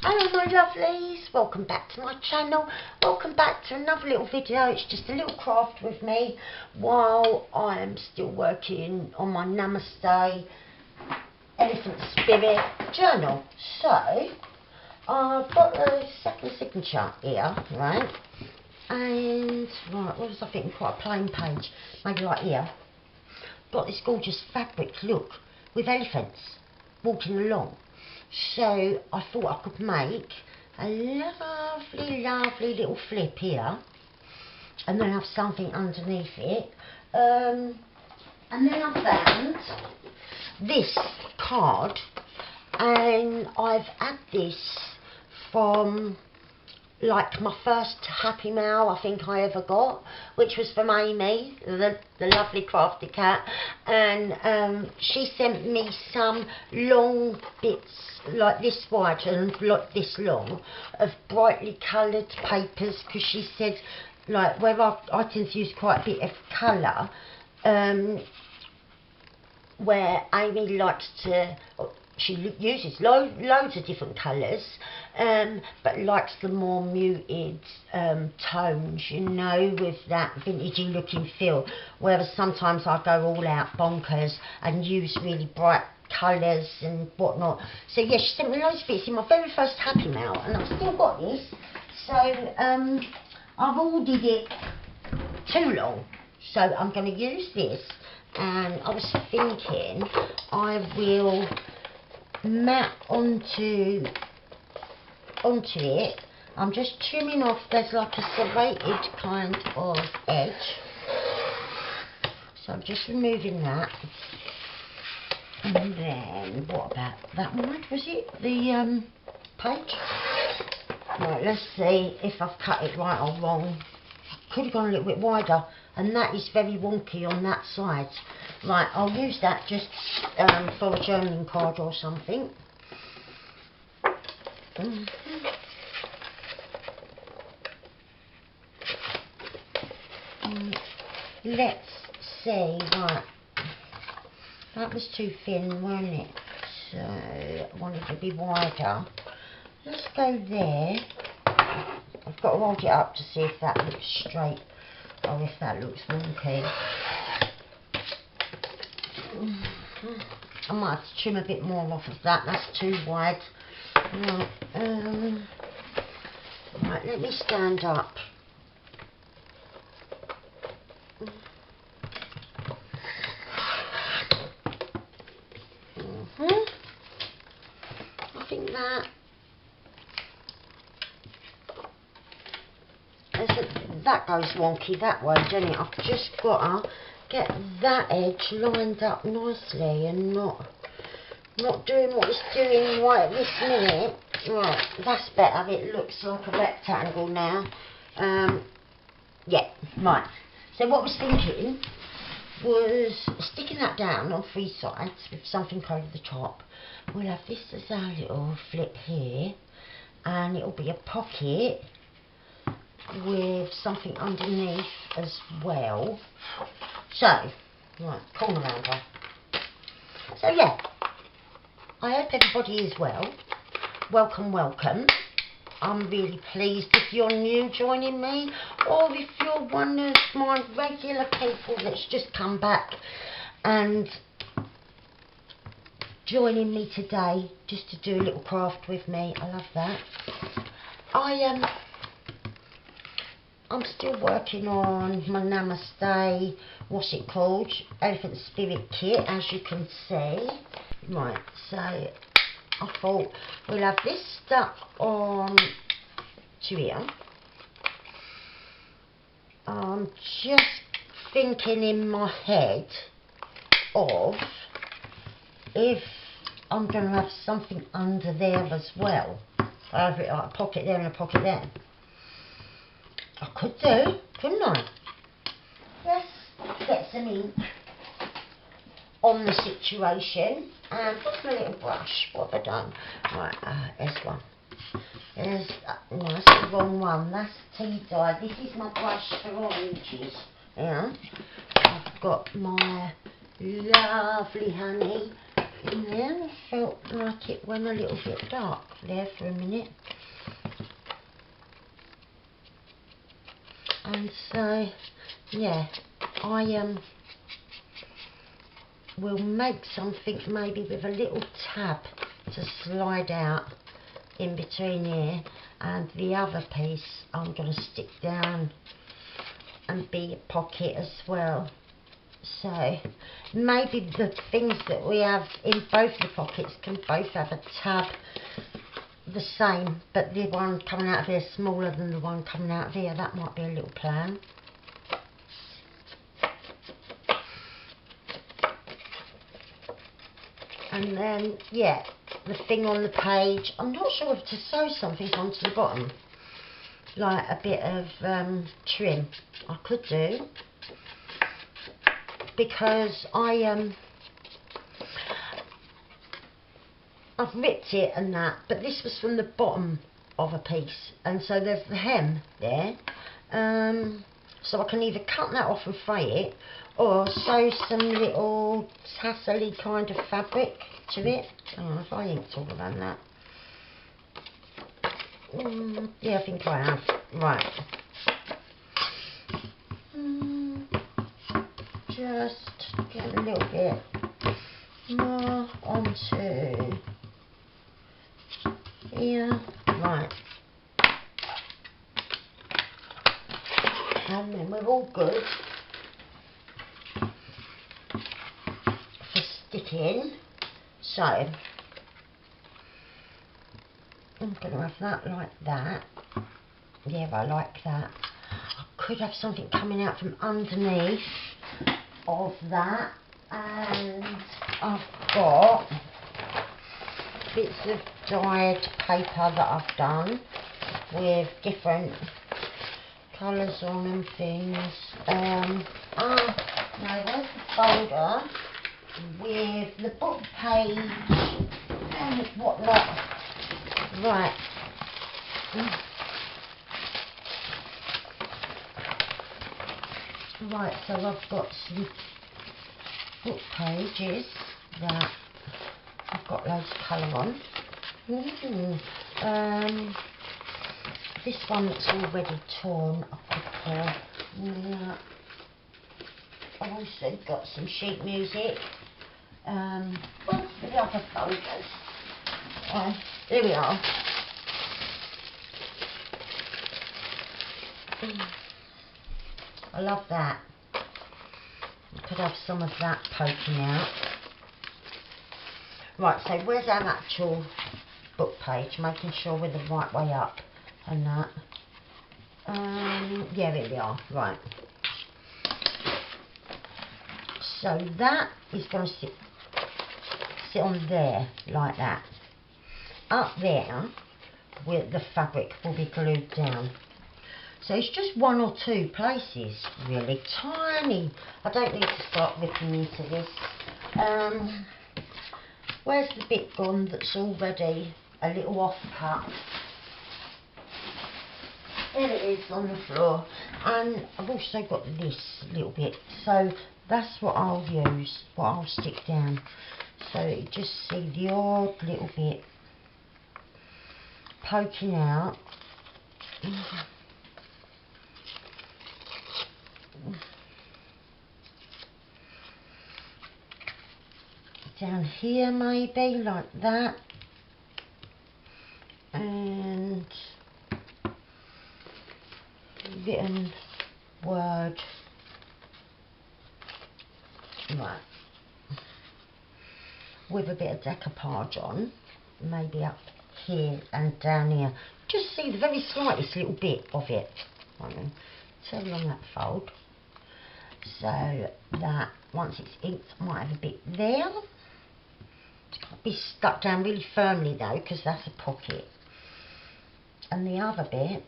Hello my lovelies, welcome back to my channel, welcome back to another little video. It's just a little craft with me while I am still working on my Namaste Elephant Spirit journal. So, I've got the second signature here, right, and, right, what was I thinking, quite a plain page, maybe like here. Got this gorgeous fabric, look, with elephants walking along. So I thought I could make a lovely little flip here and then have something underneath it. And then I found this card, and I've had this from like my first Happy Mail I think I ever got, which was from Amy, the lovely crafty cat, and she sent me some long bits like this wide and like this long of brightly coloured papers, because she said like where I tend to use quite a bit of colour, where Amy likes to, she uses loads of different colours, but likes the more muted tones, you know, with that vintagey looking feel, whereas sometimes I go all out bonkers and use really bright colours and whatnot. So yeah, she sent me loads of bits in my very first Happy Mail, and I've still got this. So I've ordered it too long, so I'm going to use this, and I was thinking I will mat onto it. I'm just trimming off, there's like a serrated kind of edge, so I'm just removing that. And then what about that wide, was it the page? Right, let's see if I've cut it right or wrong. Could have gone a little bit wider, and that is very wonky on that side. Right, I'll use that just for a journaling card or something. Let's see, right, that was too thin, wasn't it? So I wanted to be wider. Let's go there. I've got to hold it up to see if that looks straight or if that looks wonky. I might have to trim a bit more off of that, that's too wide. Right, right, let me stand up. I think that goes wonky that way, doesn't it? I've just got to get that edge lined up nicely and not doing what it's doing right at this minute. Right, that's better. It looks like a rectangle now. Yeah, right. So what I was thinking was sticking that down on three sides with something over the top. We'll have this as our little flip here, and it'll be a pocket with something underneath as well. So, right, corner rounder. So yeah, I hope everybody is well. Welcome, welcome. I'm really pleased if you're new joining me, or if you're one of my regular people that's just come back and joining me today just to do a little craft with me. I love that. I'm still working on my Namaste, what's it called, Elephant Spirit Kit, as you can see. Right, so I thought we'll have this stuck on to here. I'm just thinking in my head of if I'm going to have something under there as well. I have it like a pocket there and a pocket there. I could do, couldn't I? Let's get some ink on the situation, and just a little brush. What have I done? Right, there's one. There's, no, that's the wrong one. That's tea dye. This is my brush for oranges. Yeah. I've got my lovely honey And then I felt like it went a little bit dark there for a minute. And so, yeah, I will make something maybe with a little tab to slide out in between here, and the other piece I'm going to stick down and be a pocket as well. So maybe the things that we have in both the pockets can both have a tab the same, but the one coming out of here smaller than the one coming out of here. That might be a little plan. And then, yeah, the thing on the page, I'm not sure if to sew something onto the bottom, like a bit of trim. I could do, because I've ripped it and that, but this was from the bottom of a piece, and so there's the hem there, so I can either cut that off and fray it, or sew some little tassel-y kind of fabric to it. Hang on, if I inked all around that. Yeah, I think I have. Right. Just get a little bit more onto here. Right. And then we're all good for sticking. So I'm going to have that like that. Yeah, I like that. I could have something coming out from underneath of that, and I've got bits of dyed paper that I've done with different colours on and things. No, there's the folder with the book page and whatnot. Right. Right, so I've got some book pages that I've got loads of colour on. This one that's already torn, I could pour. I've also got some sheet music. Where's the other folders? There we are. I love that. I could have some of that poking out. Right, so where's our actual book page? Making sure we're the right way up and that. Yeah, there we are. Right. So that is going to sit on there like that. Up there, where the fabric will be glued down. So it's just one or two places, really, tiny. I don't need to start ripping into this. Where's the bit gone that's already a little off cut? There it is on the floor. And I've also got this little bit. So that's what I'll use, what I'll stick down. So you just see the odd little bit poking out. Down here maybe, like that. And written word. Right. With a bit of decoupage on. Maybe up here and down here. Just see the very slightest little bit of it. So along that fold. So that once it's inked, I might have a bit there. It's got to be stuck down really firmly though, because that's a pocket. And the other bit,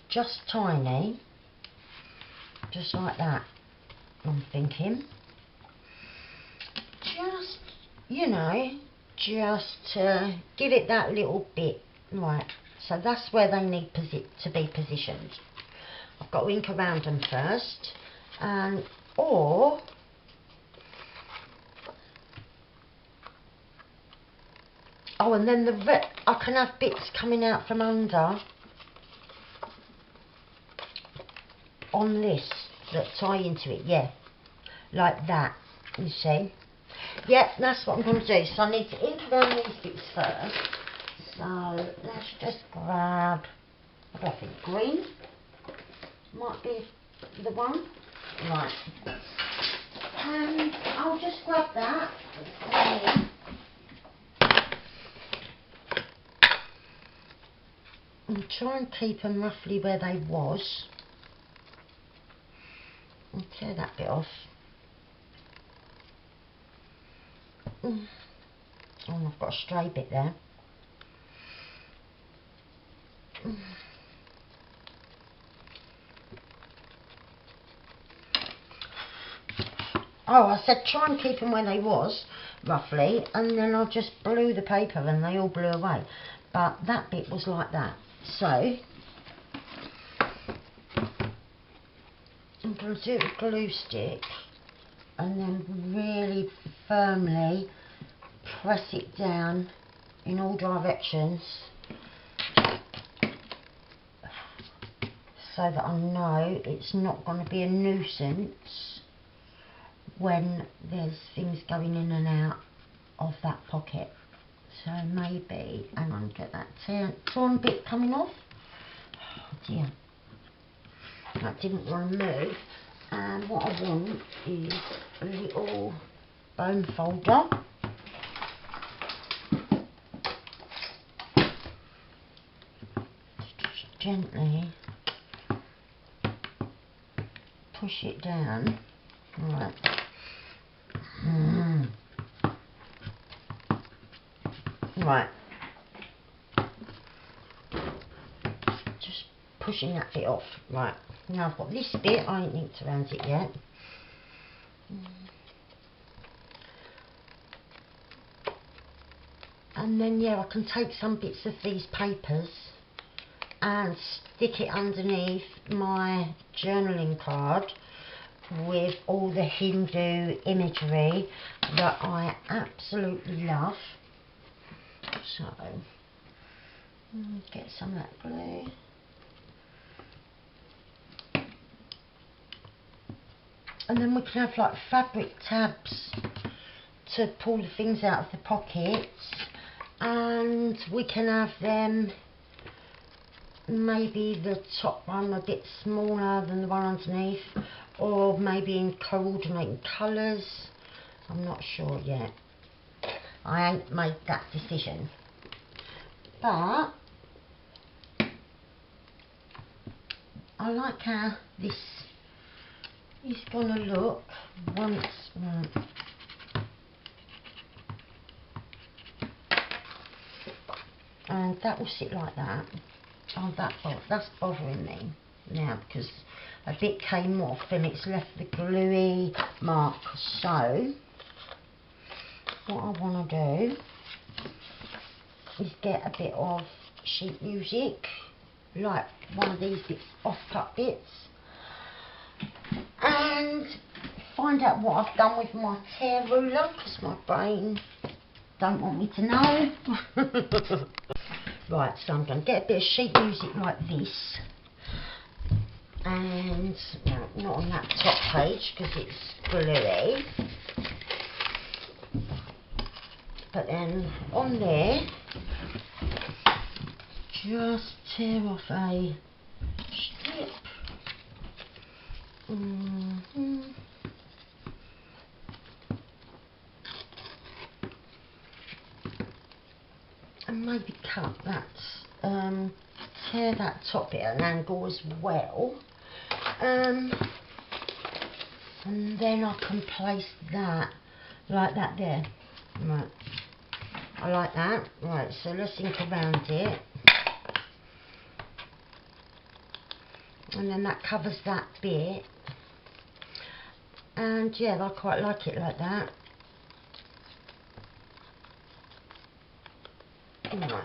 just tiny, just like that. I'm thinking, just, you know, just to give it that little bit. Right, so that's where they need to be positioned. I've got to ink around them first, and or Oh, and then I can have bits coming out from under on this that tie into it, yeah, like that, you see. Yep, that's what I'm going to do. So I need to ink around these bits first. So let's just grab, what do I think, green might be the one. Right. And I'll just grab that and try and keep them roughly where they was. And tear that bit off. Oh, I've got a stray bit there. Oh, I said try and keep them where they was, roughly, and then I just blew the paper and they all blew away. But that bit was like that. So, I'm going to do it with glue stick and then really firmly press it down in all directions so that I know it's not going to be a nuisance when there's things going in and out of that pocket. So maybe, hang on, get that torn bit coming off. Oh dear, that didn't want to move. And what I want is a little bone folder. Just gently push it down. Right. Right. Just pushing that bit off. Right. Now I've got this bit, I ain't inked around it yet. And then yeah, I can take some bits of these papers and stick it underneath my journaling card with all the Hindu imagery that I absolutely love. So, get some of that glue. And then we can have like fabric tabs to pull the things out of the pockets, and we can have them, maybe the top one a bit smaller than the one underneath, or maybe in coordinating colours. I'm not sure yet. I ain't made that decision. But I like how this is going to look once. And that will sit like that. Oh, that's bothering me now because a bit came off and it's left the gluey mark. So what I want to do is get a bit of sheet music, like one of these bits, off-cut bits, and find out what I've done with my tear ruler because my brain don't want me to know. Right, so I'm going to get a bit of sheet music like this, and no, not on that top page because it's gluey, but then on there just tear off a strip. And maybe cut that, tear that top bit at an angle as well, and then I can place that like that there. Right, I like that. Right, so let's ink around it, and then that covers that bit, and yeah, I quite like it like that. Right.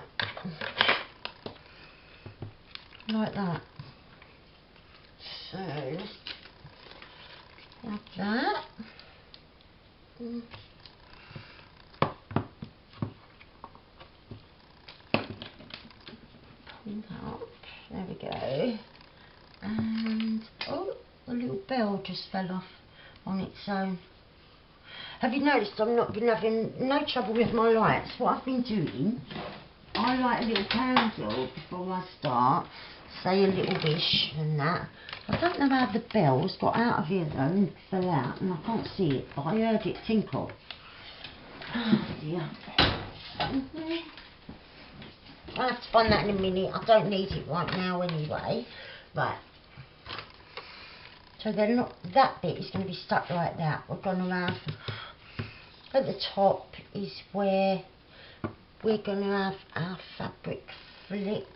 Like that. So like that. up. There we go. And oh, the little bell just fell off on its own. Have you noticed I've not been having no trouble with my lights? What I've been doing, I light a little candle before I start, say a little wish and that. I don't know how the bell's got out of here though and fell out, and I can't see it, but I heard it tinkle. Oh dear. I'll have to find that in a minute. I don't need it right now anyway. Right. So they're not, that bit is going to be stuck like that. We're going to have, at the top is where we're going to have our fabric flip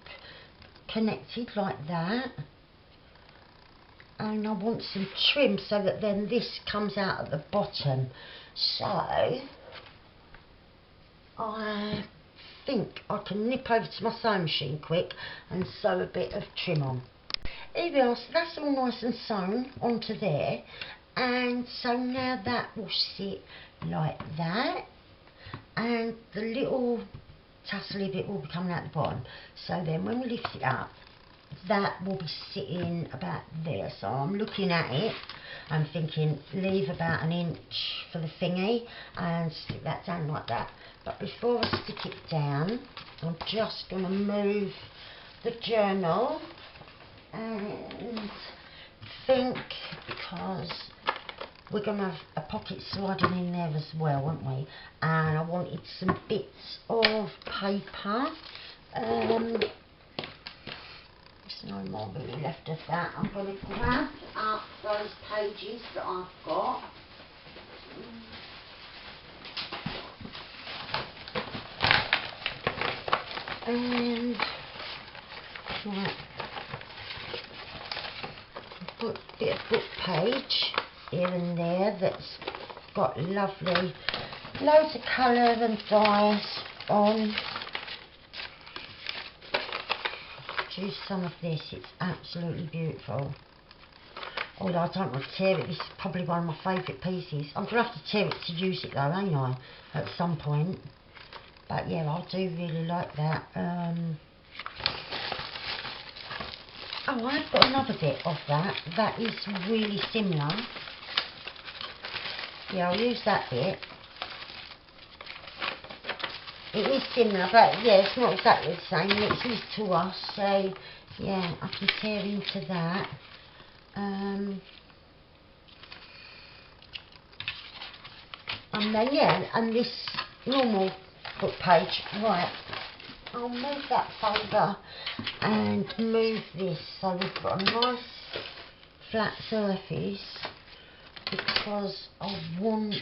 connected like that. And I want some trim so that then this comes out at the bottom. So I think I can nip over to my sewing machine quick and sew a bit of trim on. Here we are, so that's all nice and sewn onto there, and so now that will sit like that, and the little tassely bit will be coming out the bottom. So then when we lift it up, that will be sitting about there. So I'm looking at it, I'm thinking leave about an inch for the thingy and stick that down like that. But before I stick it down, I'm just going to move the journal and think, because we're going to have a pocket sliding in there as well, won't we? And I wanted some bits of paper. There's no more really left of that. I'm going to grab up those pages that I've got. And right, put a bit of book page here and there that's got lovely loads of colour and dyes on. Use some of this, it's absolutely beautiful. Although I don't want to tear it, this is probably one of my favourite pieces. I'm going to have to tear it to use it though, ain't I, at some point. But yeah, I do really like that. Oh, I've got another bit of that. That is really similar. Yeah, I'll use that bit. It is similar, but yeah, it's not exactly the same. It's little us, so yeah, I can tear into that. And then yeah, and this normal book page. Right, I'll move that folder and move this so we've got a nice flat surface, because I want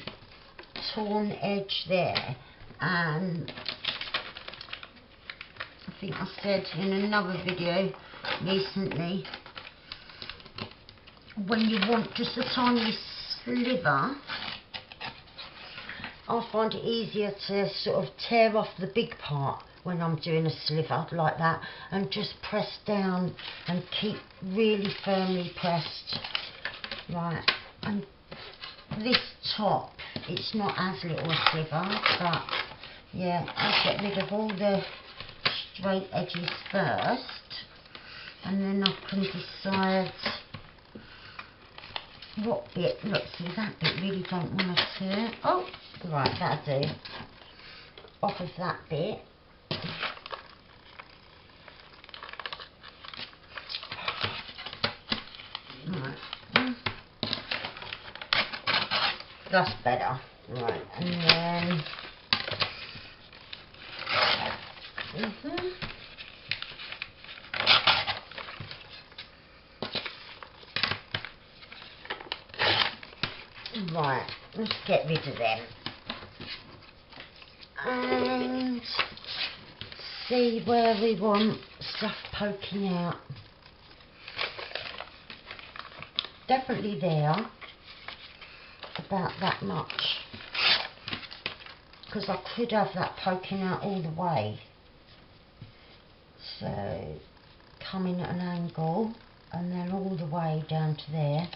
torn edge there. And I think I said in another video recently, when you want just a tiny sliver, I find it easier to sort of tear off the big part when I'm doing a sliver like that, and just press down and keep really firmly pressed. Right, and this top, it's not as little a sliver, but yeah, I'll get rid of all the straight edges first, and then I can decide what bit. Look, see, that bit really don't want to tear. Oh, right, that'll do. Off of that bit. Right. That's better. Right, and then right, let's get rid of them and see where we want stuff poking out. Definitely there, about that much, because I could have that poking out all the way. So coming at an angle and then all the way down to there.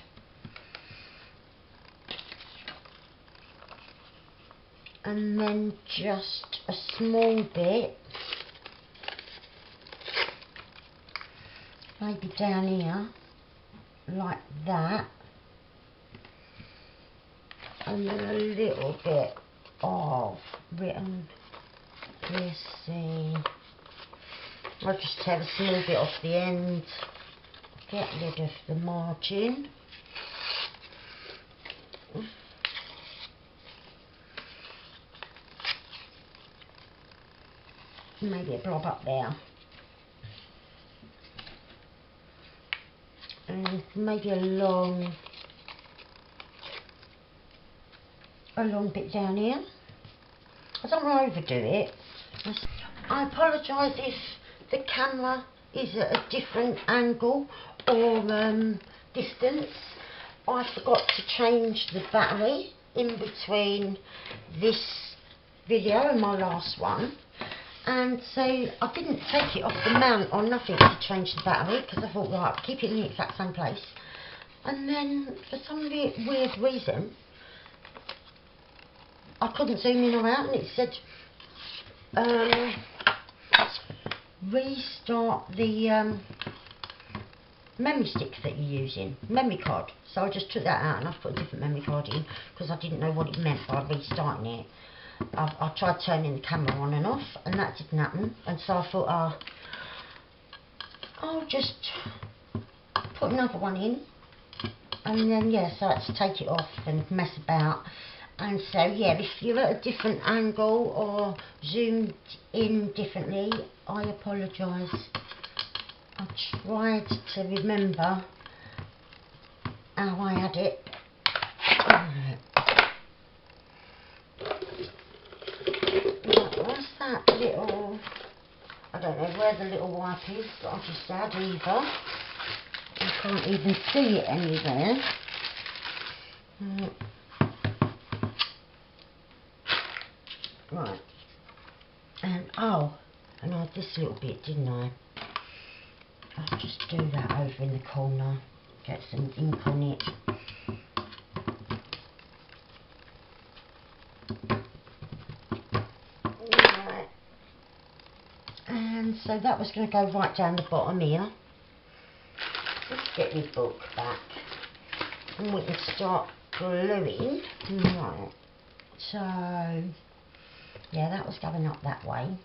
And then just a small bit maybe down here, like that, and then a little bit of written piercing. I'll just have a small bit off the end, get rid of the margin. Maybe a blob up there. And maybe a long bit down here. I don't want to overdo it. I apologise if the camera is at a different angle or distance. I forgot to change the battery in between this video and my last one, and so I didn't take it off the mount or nothing to change the battery, because I thought, right, keep it in the exact same place. And then for some weird reason I couldn't zoom in or out, and it said restart the memory stick that you're using, memory card. So I just took that out and I've put a different memory card in, because I didn't know what it meant by restarting it. I tried turning the camera on and off, and that didn't happen, and so I thought, I'll just put another one in, and then yeah, so I had to take it off and mess about. And so yeah, if you're at a different angle or zoomed in differently, I apologise. I tried to remember how I had it. Right, what's that little, I don't know where the little wipe is, but I'll just add either. I can't even see it anywhere. Right, and and I had this little bit, didn't I? I'll just do that over in the corner, get some ink on it. Right, and so that was going to go right down the bottom here. Let's get my book back, and we can start gluing. Right, so yeah, that was going up that way.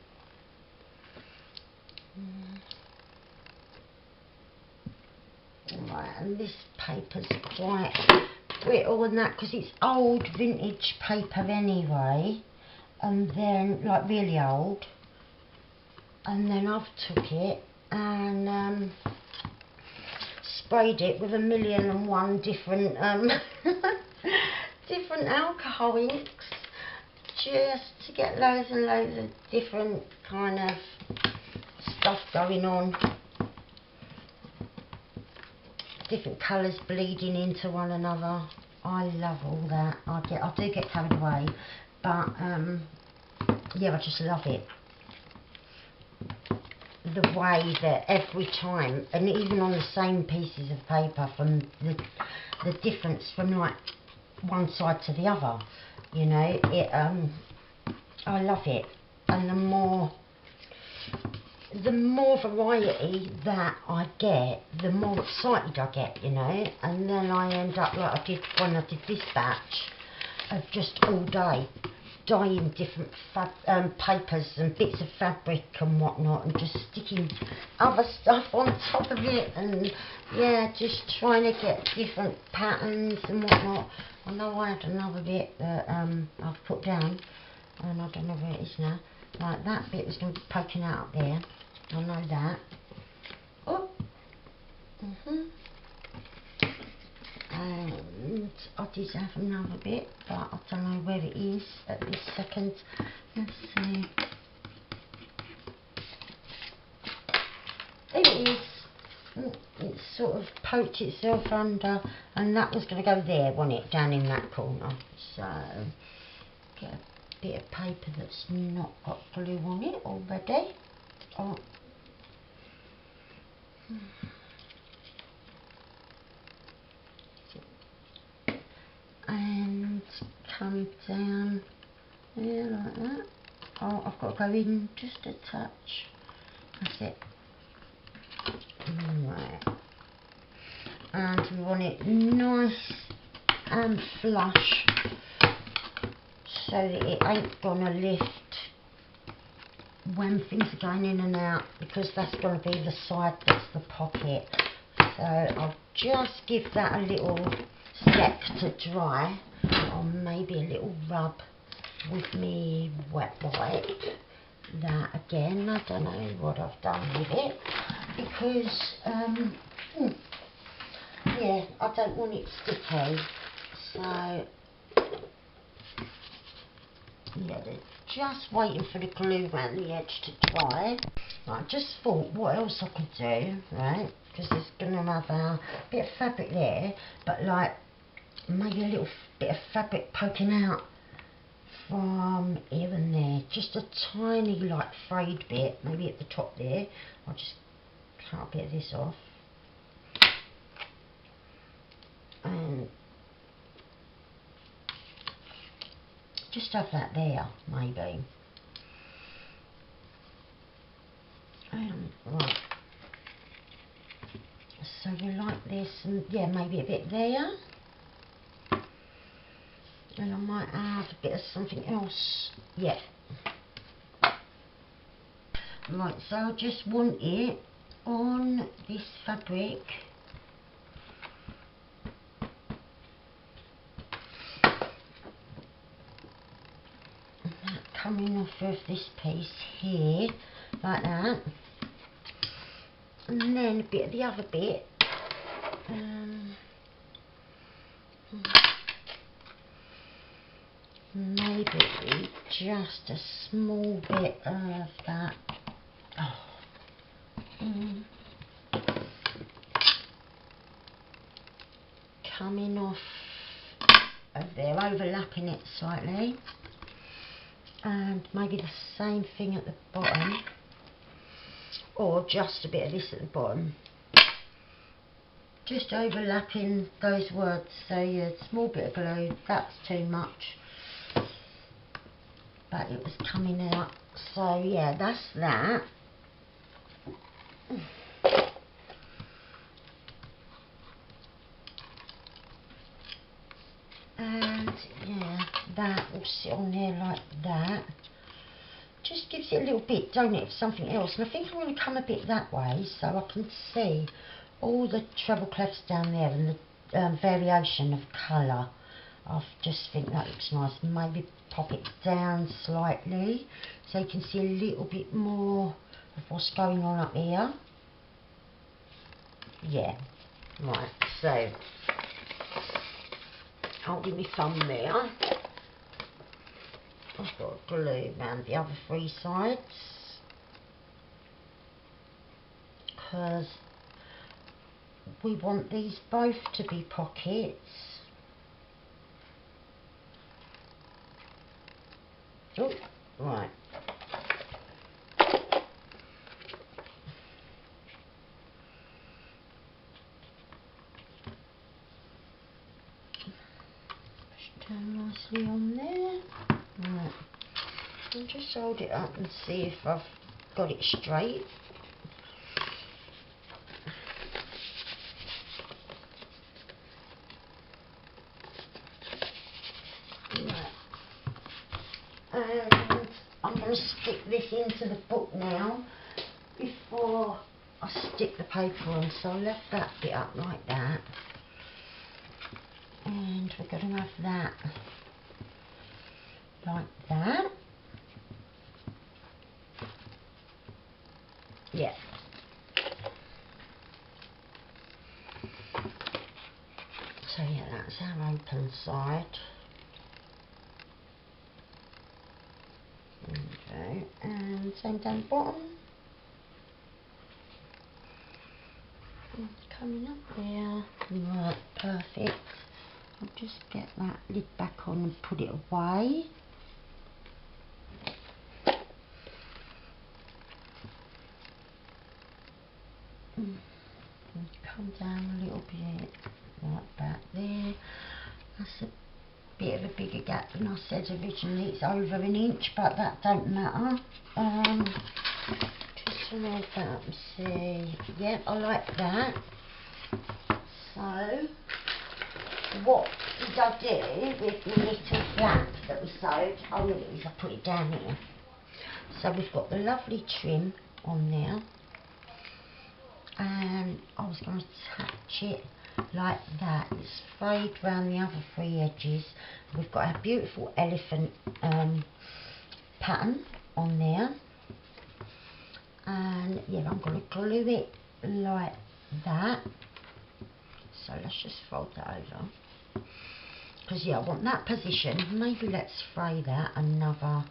Right, and this paper's quite brittle and that, because it's old vintage paper anyway, and then like really old, and then I've took it and sprayed it with 1,000,001 different different alcohol inks, just to get loads and loads of different kind of stuff going on, different colours bleeding into one another. I love all that. I do get carried away, but yeah, I just love it. The way that every time, and even on the same pieces of paper, from the difference from like one side to the other, you know, it I love it. And the more variety that I get, the more excited I get, you know. And then I end up like I did when I did this batch, of just all day dyeing different papers and bits of fabric and whatnot, and just sticking other stuff on top of it, and yeah, just trying to get different patterns and whatnot. I know I had another bit that I've put down, and I don't know where it is now. Like that bit was going to be poking out up there. I know that. Oh. And I did have another bit, but I don't know where it is at this second. Let's see. There it is. It sort of poked itself under, and that was going to go there, wasn't it? Down in that corner. So, get a bit of paper that's not got glue on it already. Oh. And come down there like that. Oh, I've got to go in just a touch. That's it. Right. We want it nice and flush so that it ain't gonna lift when things are going in and out, because that's going to be the side that's the pocket. So I'll just give that a little sec to dry, or maybe a little rub with me wet wipe. That again, I don't know what I've done with it, because yeah, I don't want it sticky. So yeah, they're just waiting for the glue around the edge to dry. I just thought what else I could do, right? Because it's going to have a bit of fabric there, but like maybe a little bit of fabric poking out from here and there. Just a tiny like frayed bit, maybe at the top there. I'll just cut a bit of this off. And just have that there, maybe. Right. So we like this, and yeah, maybe a bit there. And I might add a bit of something else. Yeah. Right, so I just want it on this fabric. Coming off of this piece here, like that, and then a bit of the other bit, maybe just a small bit of that. Coming off of there, overlapping it slightly. And maybe the same thing at the bottom, or just a bit of this at the bottom, just overlapping those words. So yeah, small bit of glue, that's too much, but it was coming out. So yeah, that's that. And yeah, that will sit on there like that. Just gives it a little bit, don't it, of something else. And I think I'm going to come a bit that way so I can see all the treble clefs down there and the variation of colour. I just think that looks nice. Maybe pop it down slightly so you can see a little bit more of what's going on up here. Yeah, right, so holding my thumb there. I've got glue around the other three sides, because we want these both to be pockets. Oh, right. Push down nicely on there. Right. I'll just hold it up and see if I've got it straight. Right. And I'm going to stick this into the book now before I stick the paper on. So I left that bit up like that. And we're going to have that like that. Yeah. So yeah, that's our open side. Okay, and same down the bottom. And coming up there. Right, perfect. I'll just get that lid back on and put it away. And come down a little bit like that there. That's a bit of a bigger gap than I said originally. It's over an inch, but that don't matter. Just to roll that up and see. Yep, I like that. So what did I do with my little flap that we sewed? Oh, look it is, I put it down here. So we've got the lovely trim on there, and I was going to attach it like that. It's frayed round the other three edges. We've got our beautiful elephant pattern on there, and yeah, I'm going to glue it like that. So let's just fold that over, because yeah, I want that position. Maybe let's fray that another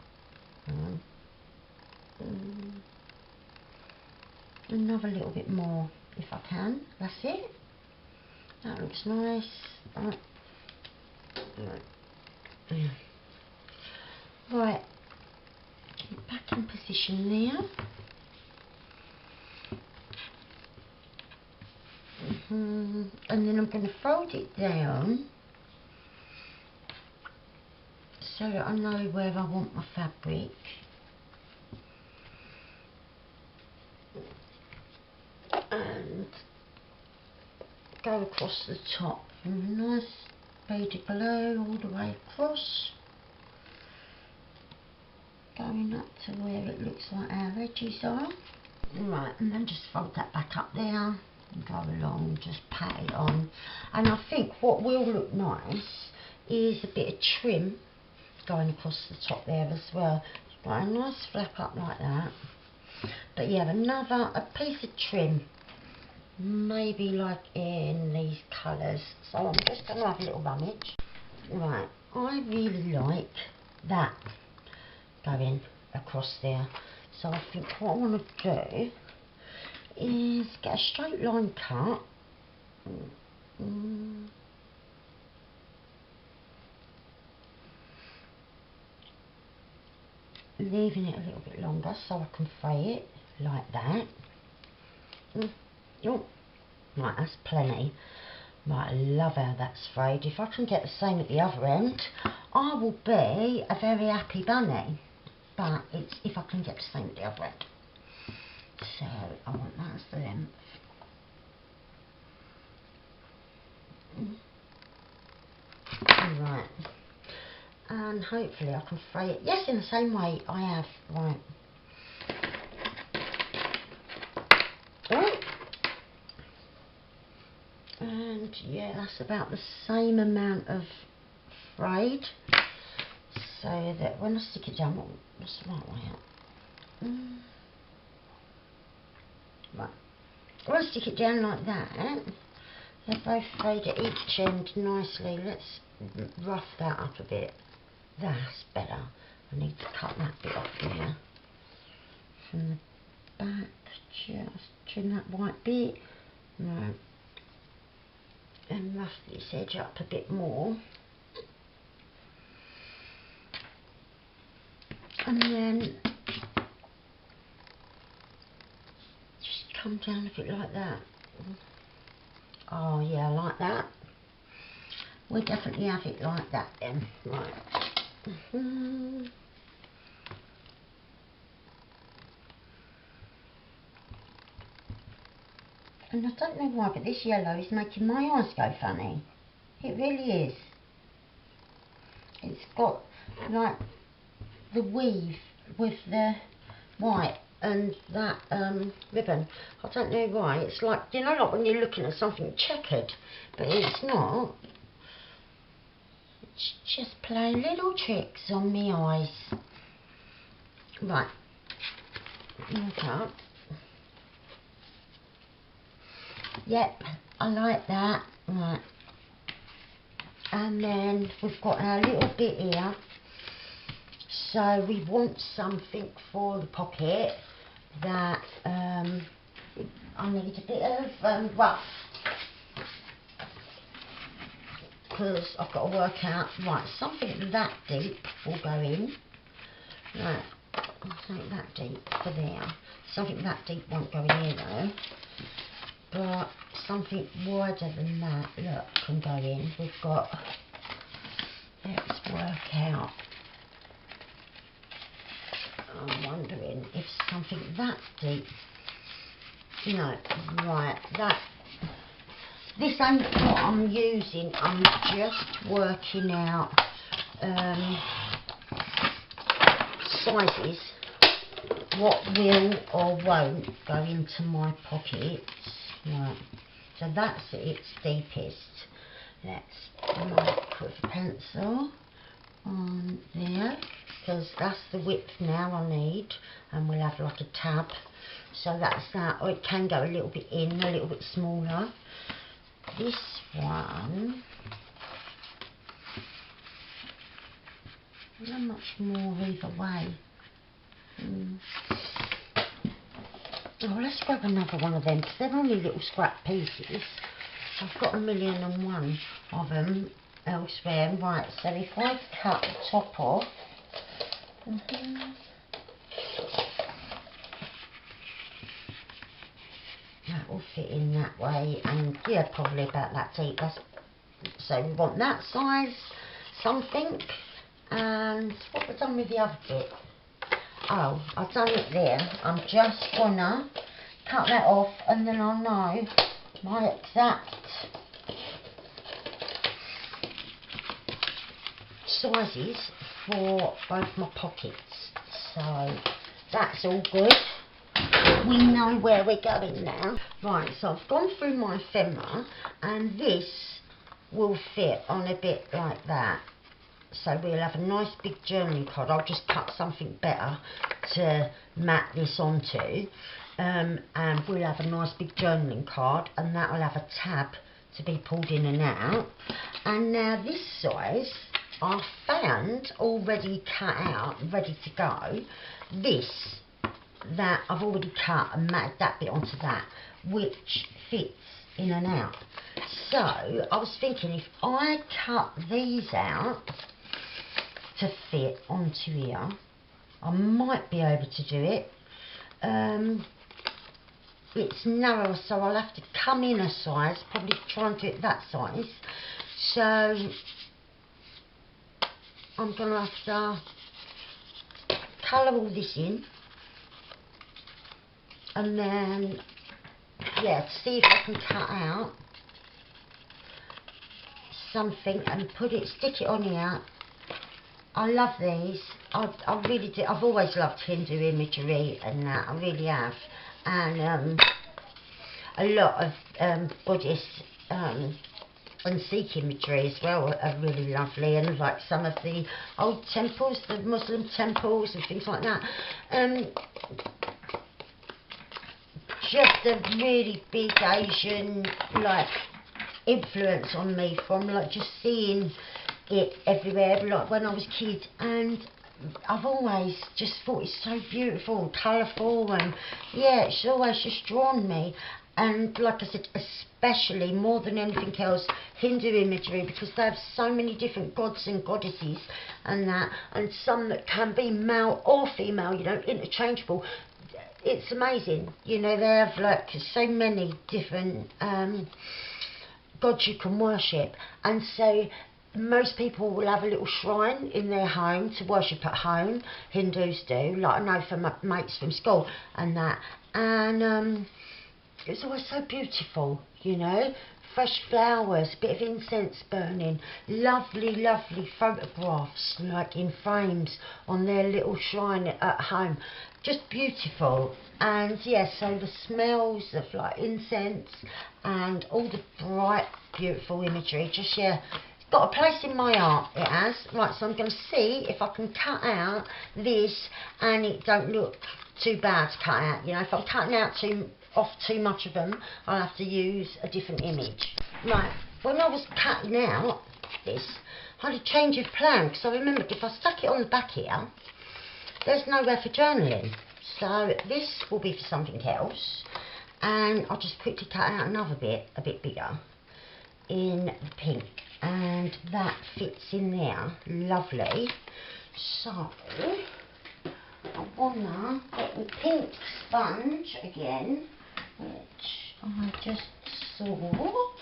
another little bit more if I can. That's it. That looks nice. Right, back in position there. And then I'm going to fold it down so that I know where I want my fabric. And go across the top. Nice faded glue all the way across. Going up to where it looks like our edges are. Right, and then just fold that back up there. And go along, just pat it on. And I think what will look nice is a bit of trim going across the top there as well. Got a nice flap up like that. But yeah, a piece of trim, maybe like in these colours. So I'm just going to have a little rummage. Right, I really like that going across there. So I think what I want to do is get a straight line cut. Leaving it a little bit longer so I can fray it like that. Oh, right, that's plenty. Right, I love how that's frayed. If I can get the same at the other end, I will be a very happy bunny. But it's if I can get the same at the other end. So I want that as the length. Right, and hopefully I can fray it. Yes, in the same way I have. Right. Oh. And yeah, that's about the same amount of frayed, so that when I stick it down, what's the right way out? Right. When I stick it down like that, they're both frayed at each end nicely. Let's rough that up a bit. That's better. I need to cut that bit off there. From the back, just trim that white bit. Right. And rough this edge up a bit more. And then just come down a bit like that. Oh yeah, like that. We'll definitely have it like that then. Right. And I don't know why, but this yellow is making my eyes go funny. It really is. It's got like the weave with the white and that ribbon. I don't know why. It's like, you know, like when you're looking at something checkered, but it's not. It's just playing little tricks on me eyes. Right. Okay. Yep, I like that. Right. And then we've got our little bit here. So we want something for the pocket that I need a bit of rough, because I've got to work out, right, something that deep will go in. Right, something that deep for there. Something that deep won't go in here though. But something wider than that, look, can go in. We've got, let's work out. I'm wondering if something that deep, no, right, that, this ain't what I'm using, I'm just working out sizes, what will or won't go into my pockets. Right, so that's its deepest. Let's mark with a pencil on there, because that's the width now I need, and we'll have like a tab. So that's that, or it can go a little bit in, a little bit smaller. This one, not much more either way. Oh, let's grab another one of them, because they're only little scrap pieces. I've got 1,000,001 of them elsewhere. Right, so if I cut the top off, that will fit in that way, and yeah, probably about that deep. So we want that size, something. And what have I done with the other bit? Oh, I've done it there. I'm just gonna cut that off, and then I'll know my exact sizes for both my pockets. So that's all good. We know where we're going now. Right, so I've gone through my ephemera, and this will fit on a bit like that. So we'll have a nice big journaling card. I'll just cut something better to mat this onto, and we'll have a nice big journaling card, and that will have a tab to be pulled in and out. And now this size I found already cut out, ready to go. This that I've already cut and matted that bit onto that, which fits in and out. So I was thinking, if I cut these out to fit onto here, I might be able to do it. It's narrow, so I'll have to come in a size, probably try and do it that size. So I'm going to have to colour all this in, and then yeah, see if I can cut out something and stick it on here. I love these. I really do. I've always loved Hindu imagery and that. I really have. And a lot of Buddhist and Sikh imagery as well are really lovely. And like some of the old temples, the Muslim temples and things like that. Just a really big Asian like influence on me from like just seeing it everywhere, like when I was a kid, and I've always just thought it's so beautiful and colourful, and yeah, it's always just drawn me. And like I said, especially more than anything else, Hindu imagery, because they have so many different gods and goddesses and that, and some that can be male or female, you know, interchangeable. It's amazing, you know, they have like so many different gods you can worship. And so most people will have a little shrine in their home to worship at home. Hindus do, like I know from my mates from school and that. And it's always so beautiful, you know, fresh flowers, bit of incense burning, lovely, lovely photographs like in frames on their little shrine at home. Just beautiful. And yeah, so the smells of like incense and all the bright, beautiful imagery, just yeah, it's got a place in my art, it has. Right, so I'm going to see if I can cut out this and it don't look too bad to cut out. You know, if I'm cutting out off too much of them, I'll have to use a different image. Right, when I was cutting out this, I had a change of plan, because I remembered if I stuck it on the back here, there's nowhere for journaling. So this will be for something else, and I'll just quickly cut out another bit, a bit bigger, in the pink, and that fits in there, lovely. So I wanna get the pink sponge again, which I just saw,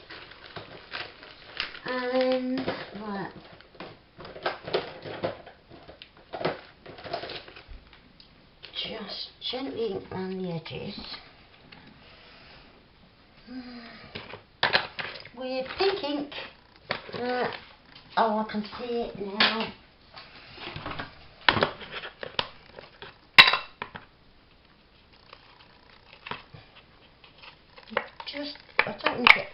and right, just gently around the edges. with pink ink. Oh, I can see it now. I don't want to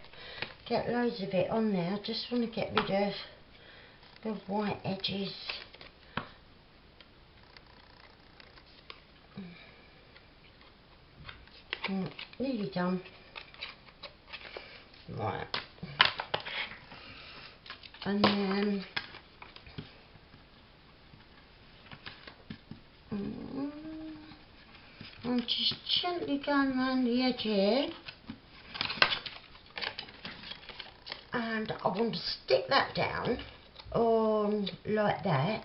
get loads of it on there. I just want to get rid of the white edges. Nearly done. Right. And then I'm just gently going around the edge here. And I want to stick that down on like that,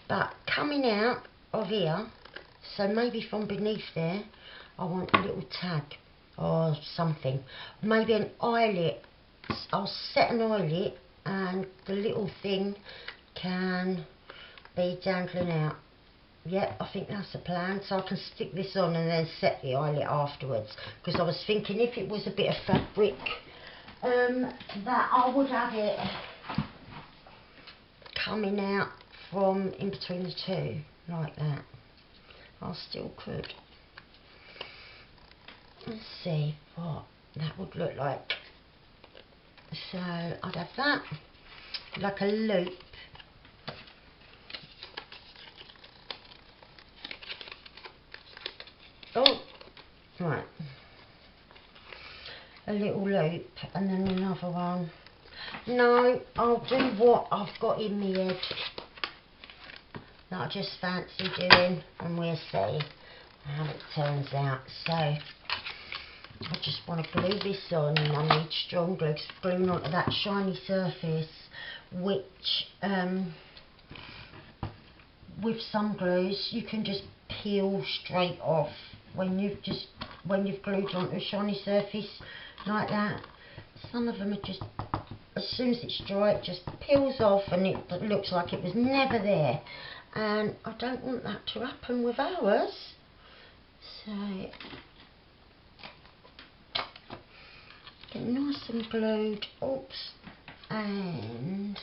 but coming out of here, so maybe from beneath there, I want a little tag or something, maybe an eyelet. I'll set an eyelet and the little thing can be dangling out. Yep, I think that's the plan. So I can stick this on and then set the eyelet afterwards, because I was thinking if it was a bit of fabric, that I would have it coming out from in between the two, like that. I still could. Let's see what that would look like. So I'd have that, like a loop. Oh, right. A little loop and then another one. No, I'll do what I've got in my head that I just fancy doing, and we'll see how it turns out. So I just want to glue this on, and I need strong glue, gluing onto that shiny surface, which with some glues you can just peel straight off when you've glued onto a shiny surface like that. Some of them are just, as soon as it's dry, it just peels off and it looks like it was never there, and I don't want that to happen with ours. So get nice and glued. Oops. And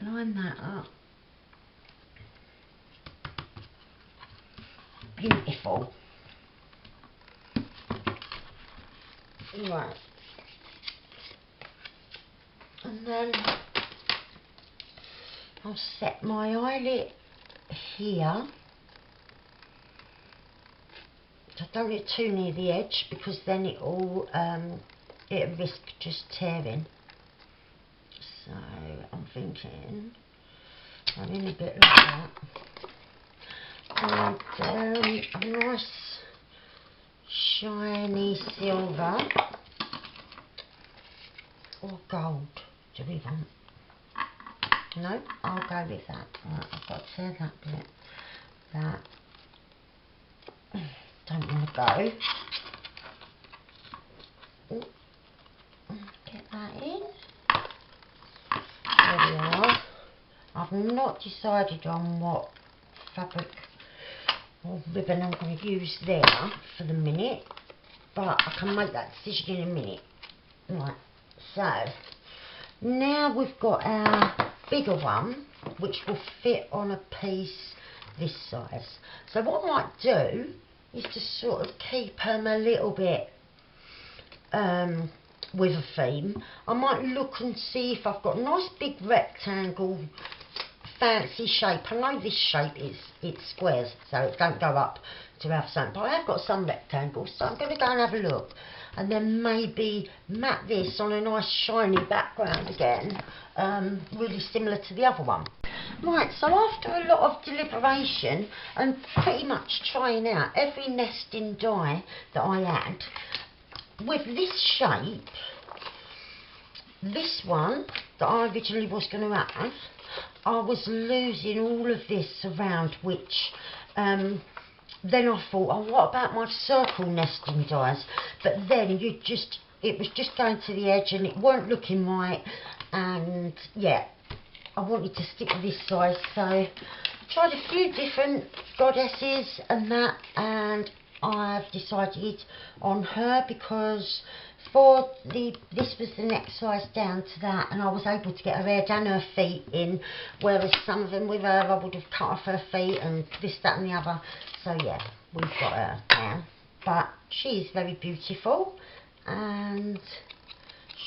line that up. Beautiful. Right. And then I'll set my eyelet here. I don't get too near the edge, because then it'll risk just tearing. So I'm thinking having a bit like that. And a nice shiny silver or gold. Do we want? No, I'll go with that. Right, I've got to tear that bit. That don't want to go. Ooh. Get that in. There we are. I've not decided on what fabric or ribbon I'm going to use there for the minute, but I can make that decision in a minute. Right, so now we've got our bigger one, which will fit on a piece this size. So what I might do is to sort of keep them a little bit with a theme. I might look and see if I've got a nice big rectangle fancy shape. I know this shape it's squares, so it don't go up to have something, but I have got some rectangles, so I'm going to go and have a look, and then maybe mat this on a nice shiny background again, really similar to the other one. Right, so after a lot of deliberation and pretty much trying out every nesting die that I had, with this shape, this one that I originally was going to have, I was losing all of this around, which then I thought, oh, what about my circle nesting dies? But then it was just going to the edge and it weren't looking right, and yeah, I wanted to stick with this size, so tried a few different goddesses and that, and I've decided on her because this was the next size down to that, and I was able to get her head and her feet in, whereas some of them with her I would have cut off her feet and this, that and the other. So yeah, we've got her now, but she's very beautiful and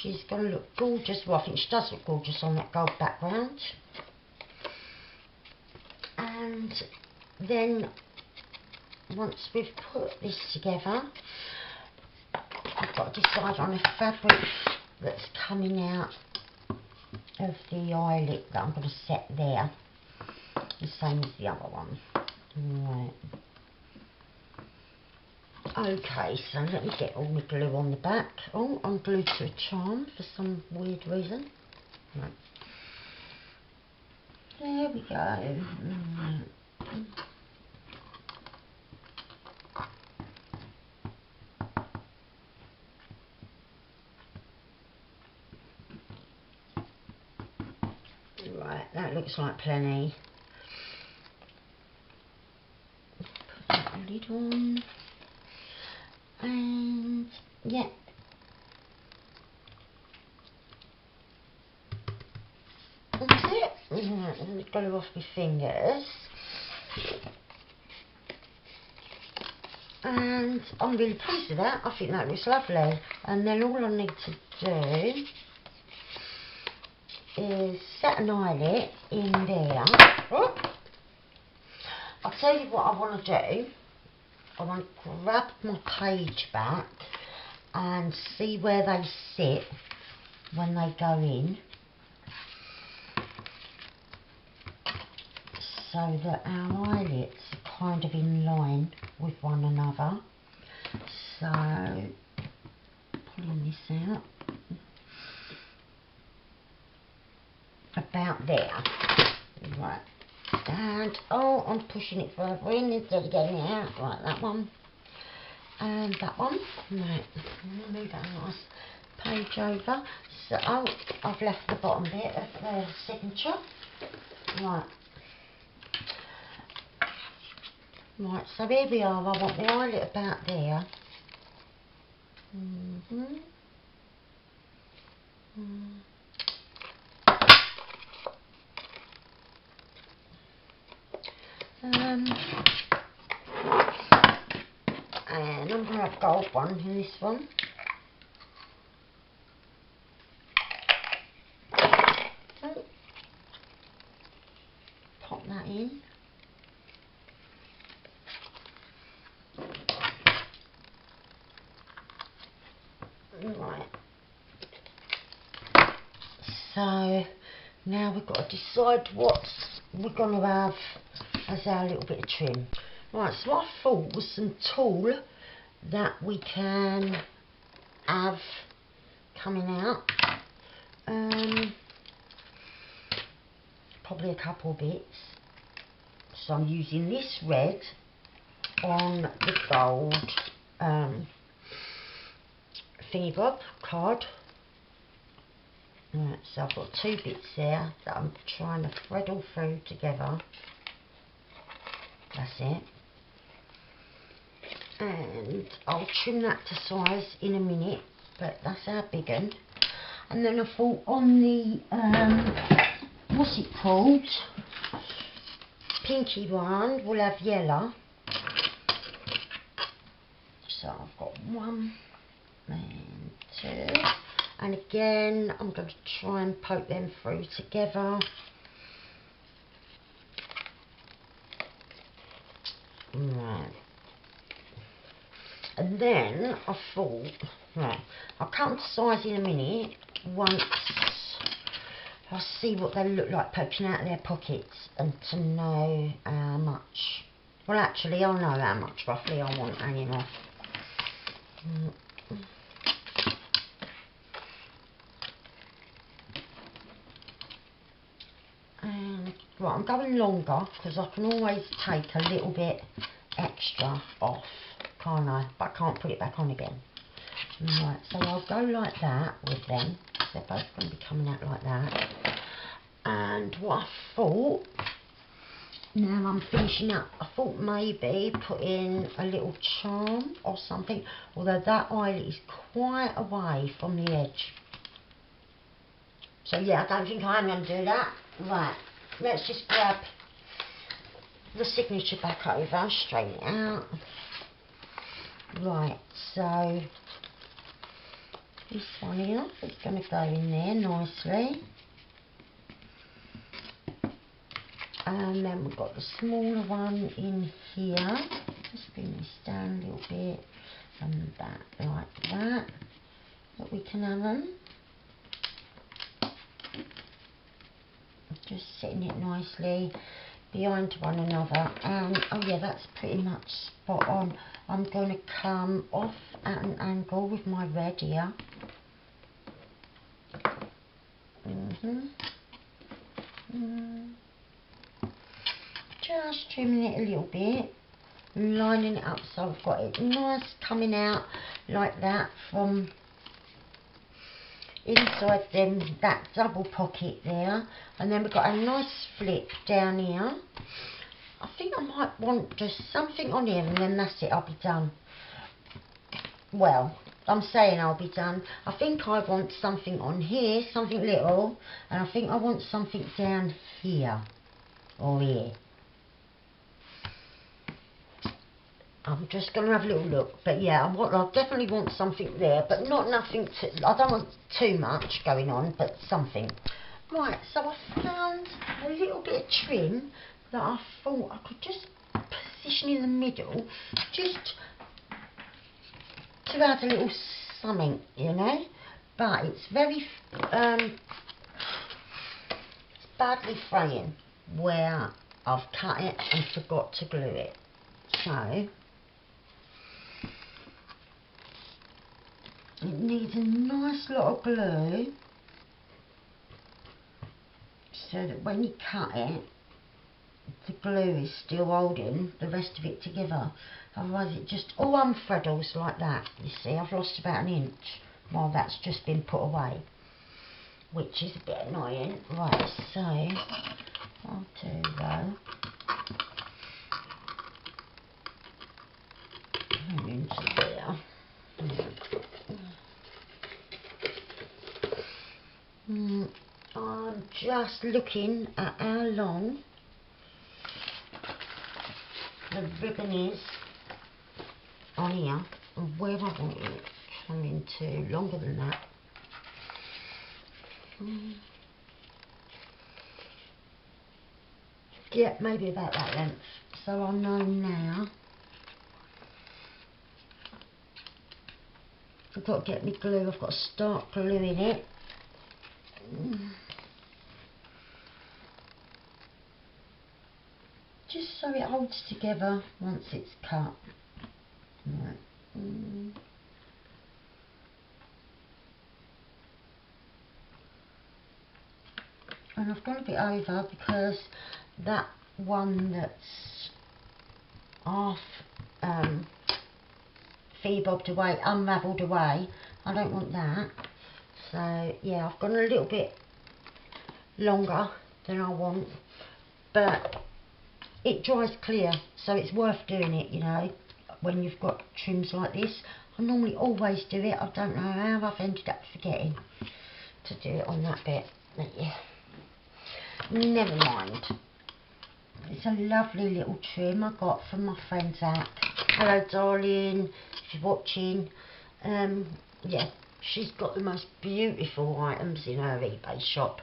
she's going to look gorgeous. Well, I think she does look gorgeous on that gold background. And then once we've put this together, I've got to decide on a fabric that's coming out of the eyelet that I'm going to set there, the same as the other one. Right. Okay, so let me get all my glue on the back. Oh, I'm glued to a charm for some weird reason. Right. There we go. Right, that looks like plenty. Put that lid on. And yeah. That's it. Right, let me glue off my fingers. And I'm really pleased with that. I think that looks lovely. And then all I need to do is set an eyelet in there. Oh. I'll tell you what I want to do. I want to grab my page back and see where they sit when they go in, so that our eyelets are kind of in line with one another. So, pulling this out, about there. Right. And oh, I'm pushing it further in instead of getting it out. Right, that one and that one. Right, I'm move that nice page over. So I've left the bottom bit of the signature. Right. Right, so here we are. I want the eyelet about there. And I'm going to have gold one in this one. So, pop that in. Right. So now we've got to decide what we're going to have as our little bit of trim. Right, so what I thought was some tulle that we can have coming out. Probably a couple of bits. So I'm using this red on the gold thingy bob card. Right, so I've got two bits there that I'm trying to thread all through together. That's it. And I'll trim that to size in a minute, but that's our big one. And then I thought on the what's it called, pinky one, we'll have yellow. So I've got 1 and 2, and again I'm going to try and poke them through together. Right. And then I thought, right, I'll cut them to size in a minute once I see what they look like poking out of their pockets, and to know how much, well actually I'll know how much roughly I want hanging off. And right, I'm going longer because I can always take a little bit extra off, can't I? But I can't put it back on again. Right, so I'll go like that with them. They're both going to be coming out like that. And what I thought Now I'm finishing up. I thought maybe put in a little charm or something, although that eyelet is quite away from the edge. So yeah, I don't think I'm going to do that. Right, let's just grab the signature back over, straighten it out. Right, so this one here is going to go in there nicely. And then we've got the smaller one in here. Just bring this down a little bit, and that like that. But we can have them. Just setting it nicely behind one another, and oh yeah, that's pretty much spot on. I'm going to come off at an angle with my red here. Just trimming it a little bit, lining it up so I've got it nice coming out like that from inside that double pocket there, and then we've got a nice flip down here. I think I might want just something on here, and then that's it, I'll be done. Well, I'm saying I'll be done. I think I want something on here, something little, and I think I want something down here or here. I'm just going to have a little look, but yeah, I definitely want something there, but not nothing I don't want too much going on, but something. Right, so I found a little bit of trim that I thought I could just position in the middle, just to add a little something, you know, but it's very, it's badly fraying where I've cut it and forgot to glue it, so it needs a nice lot of glue so that when you cut it, the glue is still holding the rest of it together. Otherwise it just all unfreddles like that. You see, I've lost about an inch while that's just been put away, which is a bit annoying. Right, so I'll do though. Into there. I'm just looking at how long the ribbon is on here and where I want it coming to. Longer than that. Yeah, maybe about that length. So I know now. I've got to get my glue. I've got to start gluing it. Just so it holds together once it's cut. Right. And I've gone a bit over because that one that's half bobbed away, unravelled away, I don't want that. So yeah, I've gone a little bit longer than I want, but it dries clear, so it's worth doing it, you know, when you've got trims like this. I normally always do it. I don't know how I've ended up forgetting to do it on that bit, but yeah, never mind. It's a lovely little trim I got from my friend Zach. Hello darling, if you're watching. Yeah, she's got the most beautiful items in her eBay shop.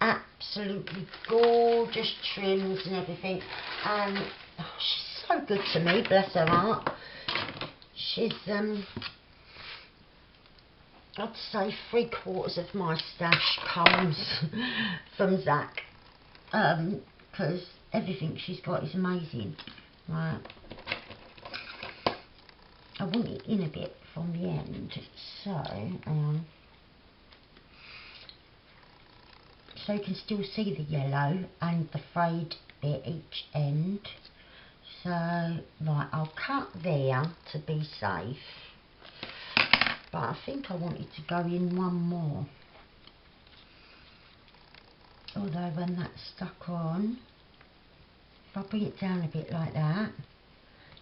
Absolutely gorgeous trims and everything, and oh, she's so good to me, bless her heart. She's I'd say 3/4 of my stash comes from Zach, because everything she's got is amazing. Right, I want it in a bit from the end, so so you can still see the yellow and the frayed bit each end. So right, I'll cut there to be safe, but I think I wanted to go in one more, although when that's stuck on, if I bring it down a bit like that.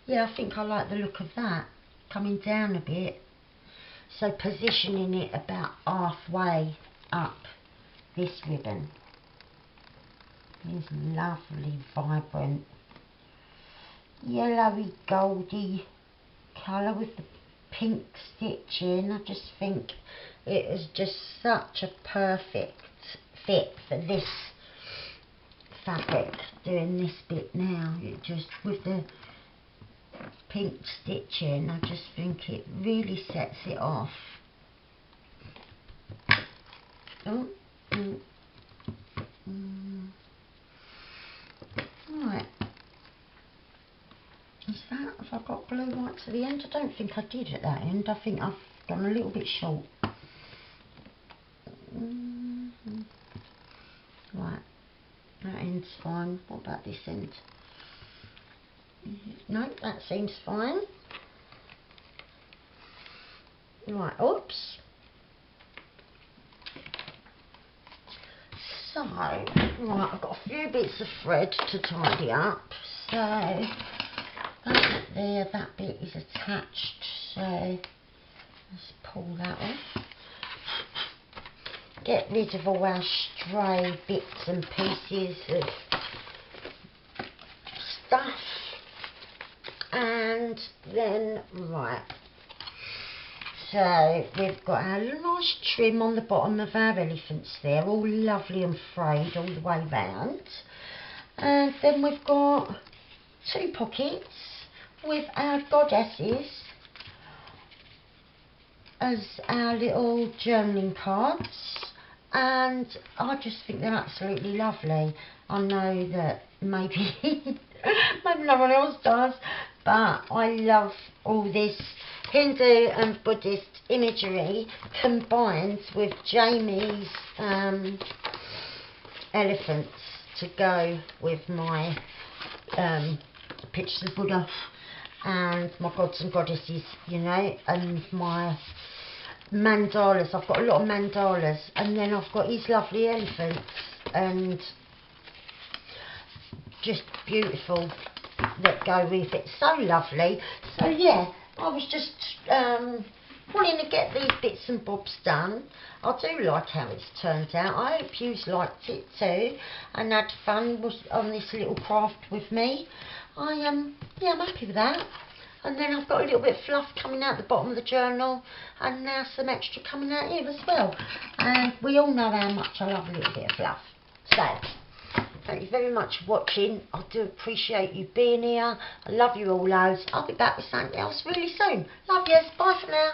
Yeah, I think I like the look of that, coming down a bit. So positioning it about halfway up this ribbon. It's lovely, vibrant, yellowy, goldy colour with the pink stitching. I just think it is just such a perfect fit for this fabric. Doing this bit now, it just with the pink stitching, I just think it really sets it off. Oh, right. Is that, have I got glue right to the end? I don't think I did at that end. I think I've gone a little bit short. Right, that end's fine. What about this end? No, that seems fine. Right, oops. So, right, I've got a few bits of thread to tidy up. So, that bit there, that bit is attached. So, let's pull that off. Get rid of all our stray bits and pieces of stuff. And then, right, so we've got our nice trim on the bottom of our elephants there, all lovely and frayed all the way round. And then we've got 2 pockets with our goddesses as our little journaling cards. And I just think they're absolutely lovely. I know that maybe maybe no one else does, but I love all this Hindu and Buddhist imagery combined with Jamie's elephants to go with my pictures of Buddha and my gods and goddesses, you know, and my mandalas. I've got a lot of mandalas, and then I've got his lovely elephants, and just beautiful that go with it. So lovely. So yeah, I was just wanting to get these bits and bobs done. I do like how it's turned out. I hope you liked it too and had fun on this little craft with me. Yeah, I'm happy with that. And then I've got a little bit of fluff coming out the bottom of the journal, and now some extra coming out here as well. And we all know how much I love a little bit of fluff. So, thank you very much for watching. I do appreciate you being here. I love you all loads. I'll be back with something else really soon. Love yous. Bye for now.